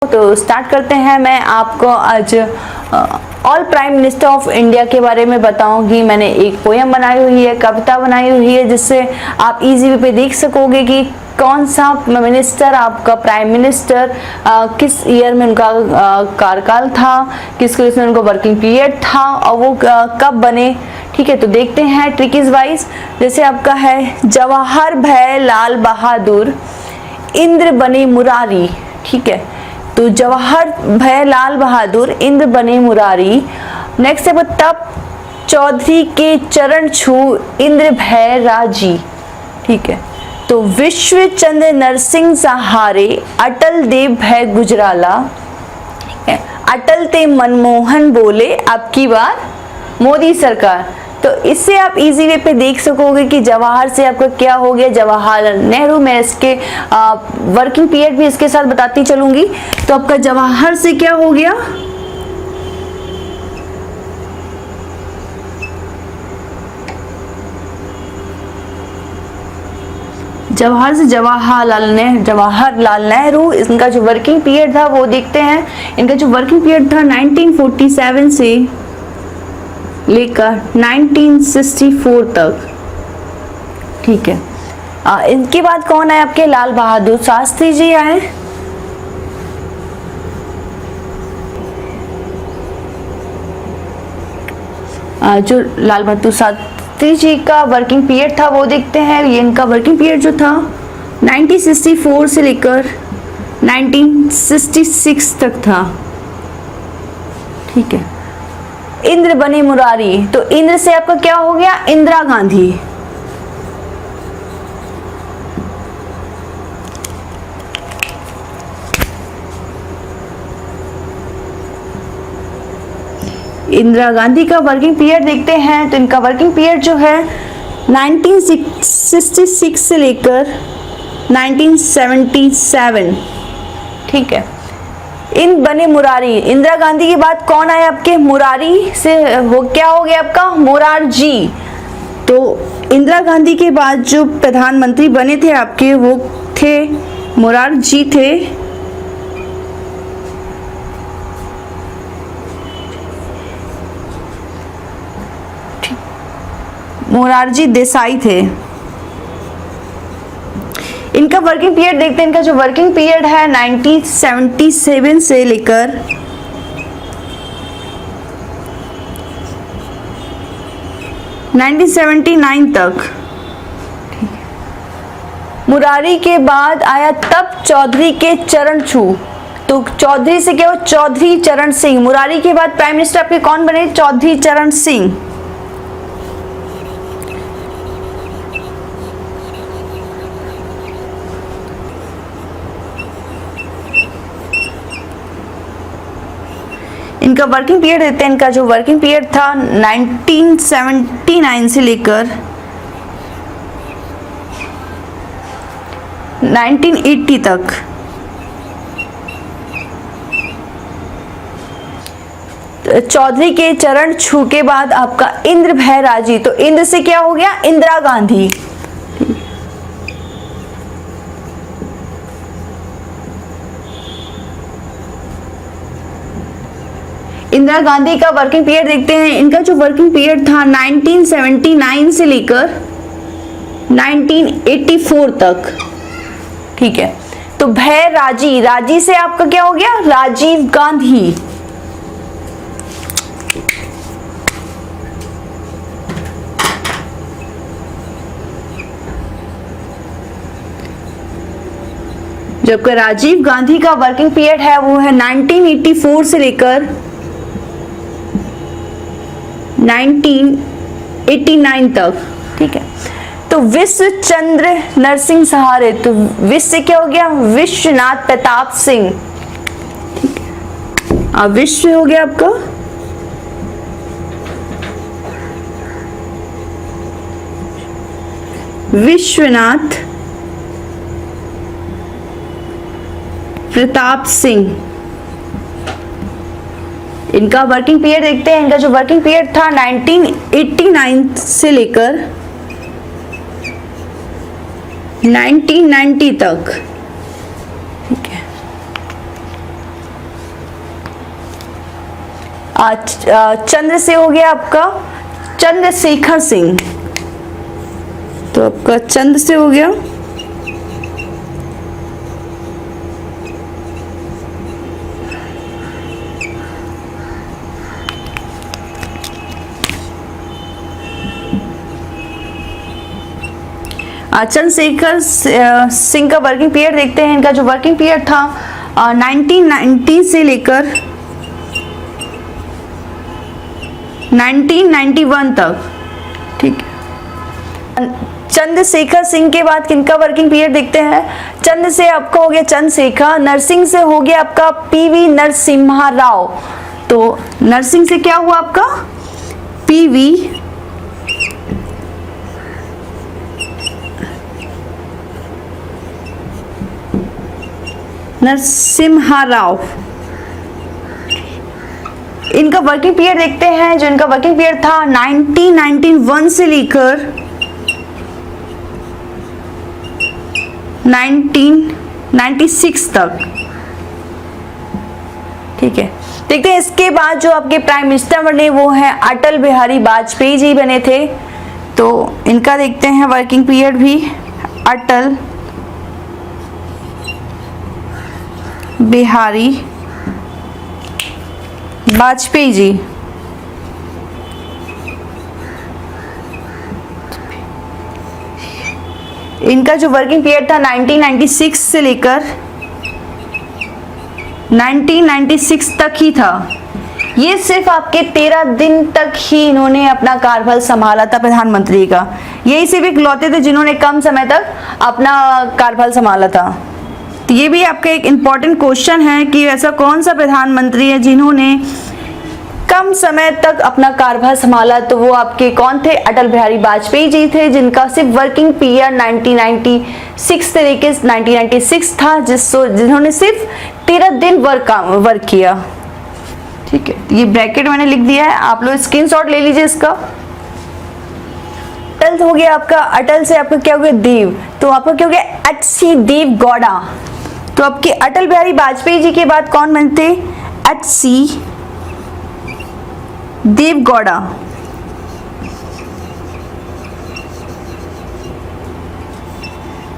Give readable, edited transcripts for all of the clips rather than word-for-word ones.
तो स्टार्ट करते हैं। मैं आपको आज all prime minister of India के बारे में बताऊंगी। मैंने एक पोयम बनाई हुई है, कविता बनाई हुई है, जिससे आप इजी वे पे देख सकोगे कि कौन सा मिनिस्टर आपका प्राइम मिनिस्टर किस ईयर में उनका कार्यकाल था, किस में उनका वर्किंग पीरियड था और वो कब बने। ठीक है, तो देखते हैं ट्रिकीज वाइज। जैसे आपका है जवाहर भय लाल बहादुर इंद्र बने मुरारी। ठीक है, तो जवाहर भय लाल बहादुर इंद्र बने मुरारी। नेक्स्ट है तब चौधरी के चरण छू इंद्र भय राजी। ठीक है, तो विश्व चंद्र नरसिंह सहारे अटल देव भय गुजराला। अटल ते मनमोहन बोले अब की बार मोदी सरकार। तो इससे आप इजी वे पे देख सकोगे कि जवाहर से आपका क्या हो गया, जवाहरलाल नेहरू। मैं इसके वर्किंग पीरियड भी इसके साथ बताती चलूंगी। तो आपका जवाहर से क्या हो गया, जवाहर से जवाहरलाल नेहरू। इनका जो वर्किंग पीरियड था वो देखते हैं। इनका जो वर्किंग पीरियड था 1947 से लेकर 1964 तक। ठीक है, इनके बाद कौन आए आपके, लाल बहादुर शास्त्री जी आए। जो लाल बहादुर शास्त्री जी का वर्किंग पीरियड था वो देखते हैं। ये इनका वर्किंग पीरियड जो था 1964 से लेकर 1966 तक था। ठीक है, इंद्र बने मुरारी। तो इंद्र से आपका क्या हो गया, इंदिरा गांधी। इंदिरा गांधी का वर्किंग पीरियड देखते हैं। तो इनका वर्किंग पीरियड जो है 1966 से लेकर 1977। ठीक है, इन बने मुरारी। इंदिरा गांधी के बाद कौन आए आपके, मुरारी से वो क्या हो गया आपका, मोरारजी। तो इंदिरा गांधी के बाद जो प्रधानमंत्री बने थे आपके वो थे मोरारजी थे। मोरारजी देसाई थे। इनका वर्किंग पीरियड देखते हैं। इनका जो वर्किंग पीरियड है 1977 से लेकर 1979 तक। मुरारी के बाद आया तब चौधरी के चरण छू। तो चौधरी से क्या हो, चौधरी चरण सिंह। मुरारी के बाद प्राइम मिनिस्टर आपके कौन बने, चौधरी चरण सिंह। इनका वर्किंग पीरियड देते हैं। इनका जो वर्किंग पीरियड था 1979 से लेकर 1980 तक। चौधरी के चरण छू के बाद आपका इंद्र भय राजी। तो इंद्र से क्या हो गया, इंदिरा गांधी। इंदिरा गांधी का वर्किंग पीरियड देखते हैं। इनका जो वर्किंग पीरियड था 1979 से लेकर 1984 तक। ठीक है, तो भय राजी। राजी से आपका क्या हो गया, राजीव गांधी। जबकि राजीव गांधी का वर्किंग पीरियड है वो है 1984 से लेकर 1989 तक। ठीक है, तो विश्व चंद्र नरसिंह सहारे। तो विश्व से क्या हो गया, विश्वनाथ प्रताप सिंह। ठीक है, विश्व हो गया आपका विश्वनाथ प्रताप सिंह। इनका वर्किंग पीरियड देखते हैं। इनका जो वर्किंग पीरियड था 1989 से लेकर 1990 तक। ठीक है, चंद्र से हो गया आपका चंद्रशेखर सिंह, तो आपका चंद्र से हो गया चंद्रशेखर सिंह का वर्किंग पीरियड देखते हैं। इनका जो वर्किंग पीरियड था 1990 से लेकर 1991 तक, ठीक है। चंद्रशेखर सिंह के बाद किनका वर्किंग पीरियड देखते हैं। चंद्र से आपका हो गया चंद्रशेखर, नरसिंह से हो गया आपका पीवी नरसिम्हा राव, तो नरसिंह से क्या हुआ आपका पीवी नरसिम्हा राव। इनका वर्किंग पीरियड देखते हैं। जो इनका वर्किंग पीरियड था 1991 से लेकर 1996 तक, ठीक है। देखते हैं इसके बाद जो आपके प्राइम मिनिस्टर बने वो हैं अटल बिहारी वाजपेयी जी बने थे, तो इनका देखते हैं वर्किंग पीरियड भी। अटल बिहारी वाजपेयी जी, इनका जो वर्किंग पीरियड था 1996 से लेकर 1996 तक ही था। ये सिर्फ आपके 13 दिन तक ही इन्होंने अपना कार्यभार संभाला था प्रधानमंत्री का। यही सिर्फ इकलौते थे जिन्होंने कम समय तक अपना कार्यभार संभाला था। तो ये भी आपका एक इम्पॉर्टेंट क्वेश्चन है कि ऐसा कौन सा प्रधानमंत्री है जिन्होंने कम समय तक अपना कार्यभार संभाला, तो वो आपके कौन थे, अटल बिहारी वाजपेयी जी थे, जिनका सिर्फ वर्किंग पीरियड 1996 से लेकर 1996 था, जिन्होंने सिर्फ 13 दिन वर्क किया, ठीक है। ये ब्रैकेट मैंने लिख दिया है, आप लोग स्क्रीनशॉट ले लीजिए इसका। अटल हो गया आपका, अटल से आपका क्या हो गया देव, तो आपका क्या हो गया एच.सी. देव गौड़ा। तो आपके अटल बिहारी वाजपेयी जी के बाद कौन बनते, एच.सी. देव गौड़ा।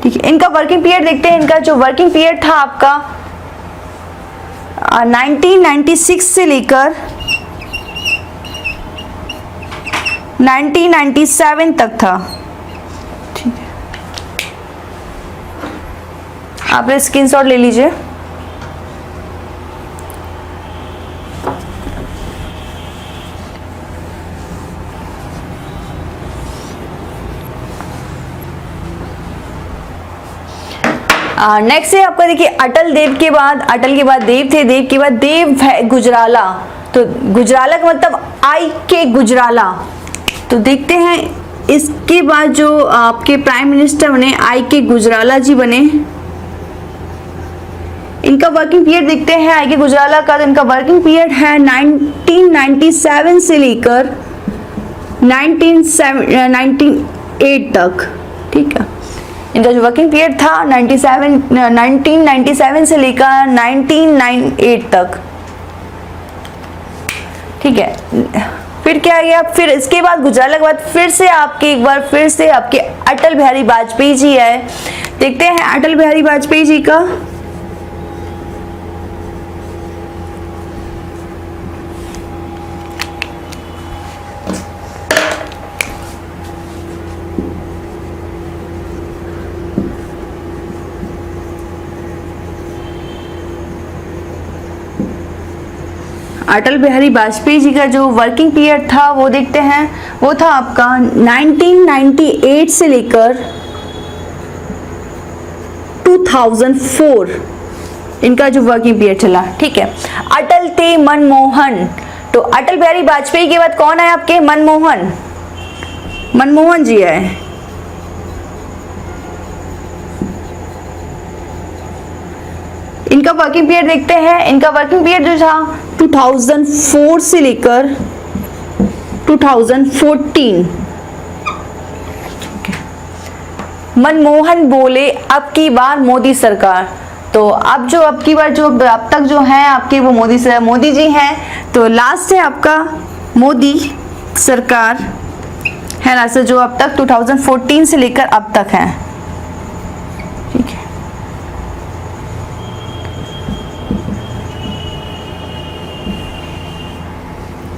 ठीक है, इनका वर्किंग पीरियड देखते हैं। इनका जो वर्किंग पीरियड था आपका 1996 से लेकर 1997 तक था, ठीक है। आप स्क्रीनशॉट ले लीजिए। नेक्स्ट है आपका देखिए अटल देव के बाद, अटल के बाद देव थे, देव के बाद देव है गुजराला। तो गुजराला का मतलब आई के गुजराला। तो देखते हैं इसके बाद जो आपके प्राइम मिनिस्टर बने आई के गुजराला जी बने। इनका वर्किंग पीरियड देखते हैं आई के गुजराला का। तो इनका वर्किंग पीरियड है 1997 से लेकर 1998 तक, ठीक है। इनका जो वर्किंग पीरियड था 1997 से लेकर 1998 तक, ठीक है। फिर क्या आ गया, फिर इसके बाद गुजराला के बाद फिर से आपके एक बार फिर से आपके अटल बिहारी वाजपेयी जी है। देखते हैं अटल बिहारी वाजपेयी जी का। अटल बिहारी वाजपेयी जी का जो वर्किंग पीरियड था वो देखते हैं, वो था आपका 1998 से लेकर 2004 इनका जो वर्किंग पीरियड चला, ठीक है। अटल थे मनमोहन। तो अटल बिहारी वाजपेयी के बाद कौन है आपके, मनमोहन, मनमोहन जी है। इनका वर्किंग पीरियड देखते हैं। इनका वर्किंग पीरियड जो था 2004 से लेकर 2014। मनमोहन बोले अब की बार मोदी सरकार। तो अब जो अब की बार जो अब तक जो हैं आपके वो मोदी जी हैं। तो लास्ट है आपका मोदी सरकार है ना सर, जो अब तक 2014 से लेकर अब तक है। ठीक है,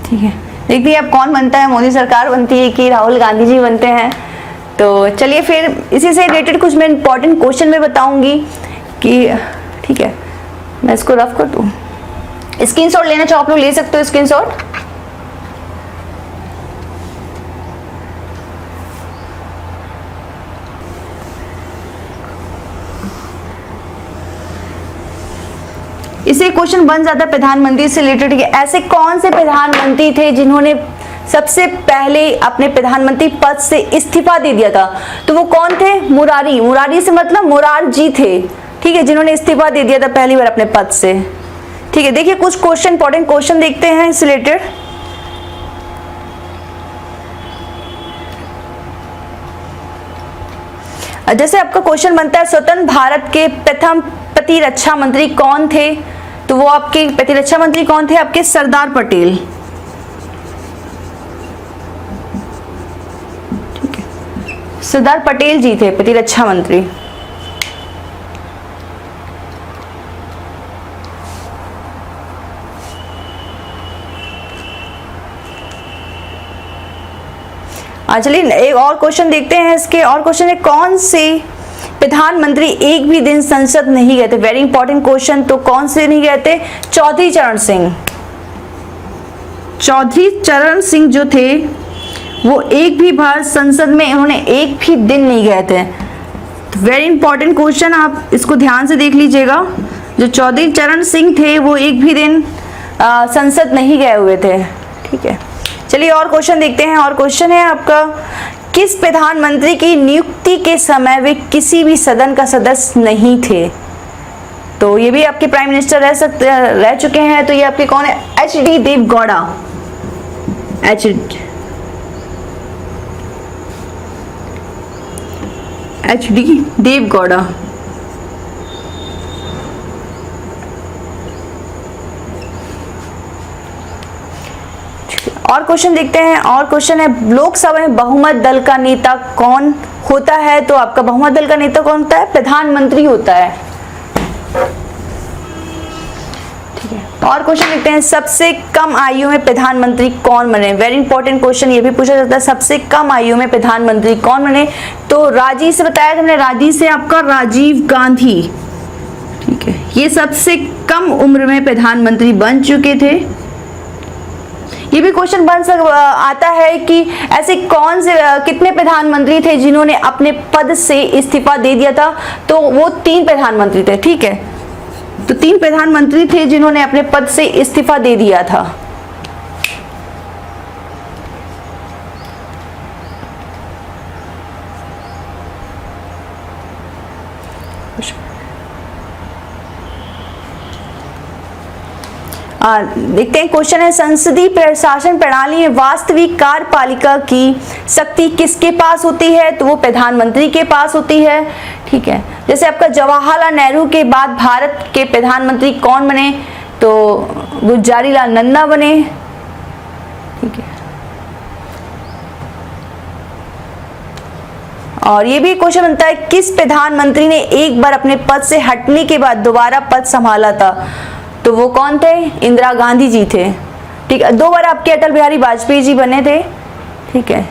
ठीक है, देखते हैं अब कौन बनता है, मोदी सरकार बनती है कि राहुल गांधी जी बनते हैं। तो चलिए फिर इसी से रिलेटेड कुछ मैं इंपॉर्टेंट क्वेश्चन में बताऊंगी कि ठीक है, मैं इसको रफ कर दूं। स्क्रीनशॉट लेना चाहो आप लोग ले सकते हो स्क्रीनशॉट। इसे क्वेश्चन बन जाता है प्रधानमंत्री से रिलेटेड कि ऐसे कौन से प्रधानमंत्री थे जिन्होंने सबसे पहले अपने प्रधानमंत्री पद से इस्तीफा दे दिया था। तो वो कौन थे? मुरारी से मतलब मोरारजी थे, ठीक है, जिन्होंने इस्तीफा दे दिया था पहली बार अपने पद से। ठीक है, देखिए कुछ क्वेश्चन इंपॉर्टेंट क्वेश्चन देखते हैं इस रिलेटेड। जैसे आपका क्वेश्चन बनता है स्वतंत्र भारत के प्रथम प्रतिरक्षा मंत्री कौन थे? तो वो आपके प्रतिरक्षा मंत्री कौन थे? आपके सरदार पटेल। ठीक है, सरदार पटेल जी थे प्रतिरक्षा मंत्री। चलिए एक और क्वेश्चन देखते हैं इसके। और क्वेश्चन है कौन से प्रधानमंत्री एक भी दिन संसद नहीं गए थे? Very important question. तो कौन से नहीं गए थे? चौधरी चरण सिंह। चौधरी चरण सिंह जो थे वो एक भी बार संसद में उन्होंने एक भी दिन नहीं गए थे। तो वेरी इंपॉर्टेंट क्वेश्चन, आप इसको ध्यान से देख लीजिएगा। जो चौधरी चरण सिंह थे वो एक भी दिन संसद नहीं गए हुए थे। ठीक है, चलिए और क्वेश्चन देखते हैं। और क्वेश्चन है आपका किस प्रधानमंत्री की नियुक्ति के समय वे किसी भी सदन का सदस्य नहीं थे? तो ये भी आपके प्राइम मिनिस्टर रह चुके हैं। तो ये आपके कौन है? एच.डी. देवगौड़ा। एच.डी. देवगौड़ा। और क्वेश्चन देखते हैं। और क्वेश्चन है लोकसभा में बहुमत दल का नेता कौन होता है? तो आपका बहुमत दल का नेता कौन होता है? प्रधानमंत्री होता है। ठीक है, और क्वेश्चन देखते हैं सबसे कम आयु में प्रधानमंत्री कौन बने? वेरी इंपॉर्टेंट क्वेश्चन, ये भी पूछा जाता है सबसे कम आयु में प्रधानमंत्री कौन बने? तो राजी से बताया हमने, राजी से आपका राजीव गांधी। ठीक है, ये सबसे कम उम्र में प्रधानमंत्री बन चुके थे। ये भी क्वेश्चन आता है कि ऐसे कौन से कितने प्रधानमंत्री थे जिन्होंने अपने पद से इस्तीफा दे दिया था? तो वो 3 प्रधानमंत्री थे। ठीक है, तो 3 प्रधानमंत्री थे जिन्होंने अपने पद से इस्तीफा दे दिया था। देखते हैं क्वेश्चन है संसदीय प्रशासन प्रणाली में वास्तविक कार्यपालिका की शक्ति किसके पास होती है? तो वो प्रधानमंत्री के पास होती है। ठीक है, जैसे आपका जवाहरलाल नेहरू के बाद भारत के प्रधानमंत्री कौन बने? तो गुलजारीलाल नंदा बने। ठीक है, और ये भी क्वेश्चन बनता है किस प्रधानमंत्री ने एक बार अपने पद से हटने के बाद दोबारा पद संभाला था? तो वो कौन थे? इंदिरा गांधी जी थे। ठीक है, 2 बार आपके अटल बिहारी वाजपेयी जी बने थे। ठीक है,